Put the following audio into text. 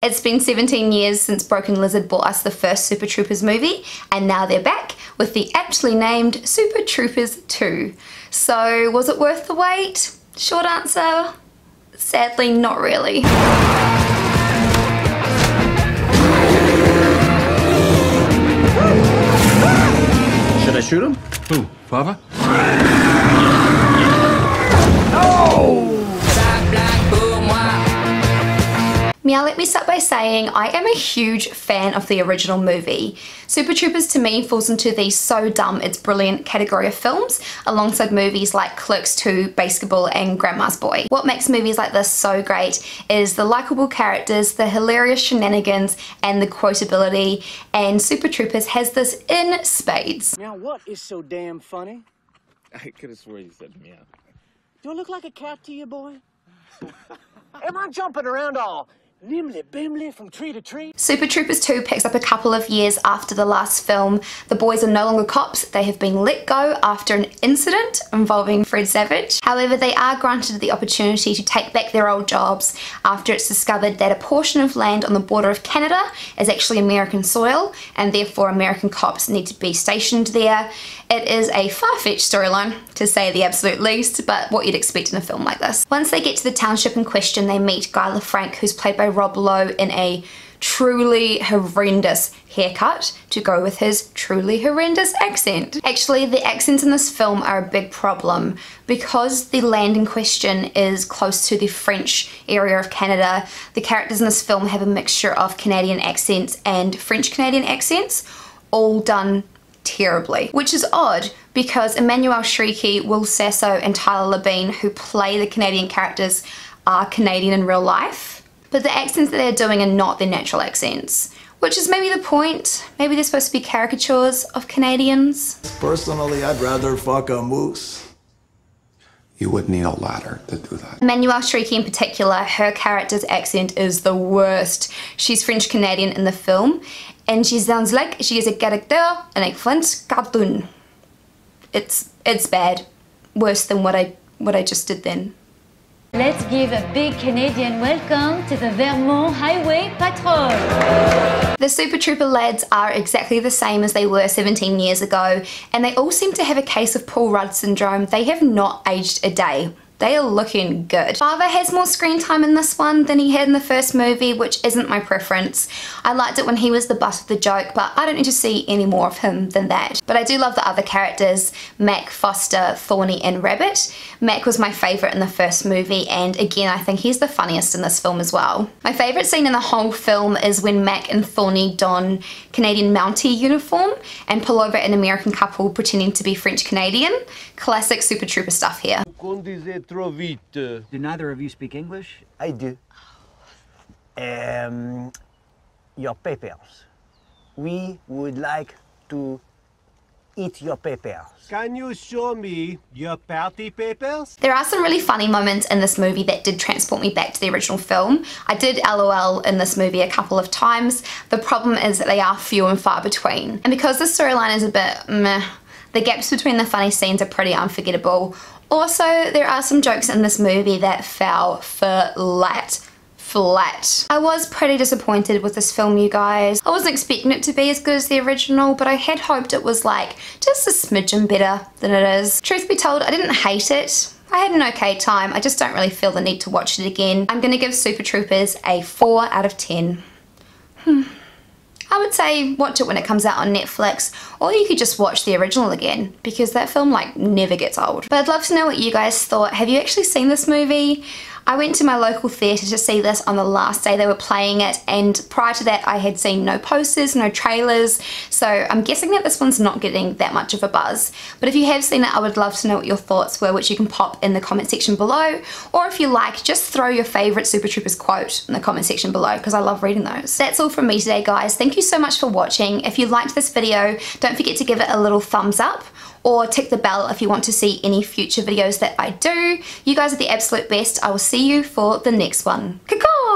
It's been 17 years since Broken Lizard brought us the first Super Troopers movie, and now they're back with the aptly named Super Troopers 2. So was it worth the wait? Short answer, sadly not really. Should I shoot him? Who, Father? Now let me start by saying I am a huge fan of the original movie. Super Troopers to me falls into the so dumb it's brilliant category of films, alongside movies like Clerks 2, Basketball and Grandma's Boy. What makes movies like this so great is the likeable characters, the hilarious shenanigans and the quotability, and Super Troopers has this in spades. Now what is so damn funny? I could have sworn you said meow. Do I look like a cat to you, boy? Am I jumping around all nimbly-bimbly from tree to tree? Super Troopers 2 picks up a couple of years after the last film. The boys are no longer cops, they have been let go after an incident involving Fred Savage. However, they are granted the opportunity to take back their old jobs after it's discovered that a portion of land on the border of Canada is actually American soil, and therefore American cops need to be stationed there. It is a far-fetched storyline, to say the absolute least, but what you'd expect in a film like this. Once they get to the township in question, they meet Guy LaFranc, who's played by Rob Lowe, in a truly horrendous haircut to go with his truly horrendous accent. Actually, the accents in this film are a big problem. Because the land in question is close to the French area of Canada, the characters in this film have a mixture of Canadian accents and French Canadian accents, all done terribly, which is odd because Emmanuel Shrieky, Will Sasso and Tyler Labine, who play the Canadian characters, are Canadian in real life, but the accents that they're doing are not their natural accents, which is maybe the point. Maybe they're supposed to be caricatures of Canadians. Personally, I'd rather fuck a moose. You would need a ladder to do that. Emmanuel Shrieky in particular, her character's accent is the worst. She's French Canadian in the film, and she sounds like she is a character in a French cartoon. It's bad. Worse than what I just did then. Let's give a big Canadian welcome to the Vermont Highway Patrol. The Super Trooper lads are exactly the same as they were 17 years ago, and they all seem to have a case of Paul Rudd syndrome. They have not aged a day. They are looking good. Father has more screen time in this one than he had in the first movie, which isn't my preference. I liked it when he was the butt of the joke, but I don't need to see any more of him than that. But I do love the other characters, Mac, Foster, Thorny and Rabbit. Mac was my favourite in the first movie, and again I think he's the funniest in this film as well. My favourite scene in the whole film is when Mac and Thorny don Canadian Mountie uniform and pull over an American couple pretending to be French Canadian. Classic Super Trooper stuff here. Do neither of you speak English? I do. Your papers. We would like to eat your papers. Can you show me your party papers? There are some really funny moments in this movie that did transport me back to the original film. I did LOL in this movie a couple of times. The problem is that they are few and far between. And because the storyline is a bit meh, the gaps between the funny scenes are pretty unforgettable. Also, there are some jokes in this movie that fell flat. I was pretty disappointed with this film, you guys. I wasn't expecting it to be as good as the original, but I had hoped it was like just a smidgen better than it is. Truth be told, I didn't hate it. I had an okay time. I just don't really feel the need to watch it again. I'm gonna give Super Troopers a 4 out of 10. I would say watch it when it comes out on Netflix, or you could just watch the original again, because that film like never gets old. But I'd love to know what you guys thought. Have you actually seen this movie? I went to my local theatre to see this on the last day they were playing it, and prior to that I had seen no posters, no trailers, so I'm guessing that this one's not getting that much of a buzz. But if you have seen it, I would love to know what your thoughts were, which you can pop in the comment section below, or if you like, just throw your favourite Super Troopers quote in the comment section below, because I love reading those. That's all from me today, guys. Thank you so much for watching. If you liked this video, don't forget to give it a little thumbs up, or tick the bell if you want to see any future videos that I do. You guys are the absolute best. I will see you for the next one. Caw-caw!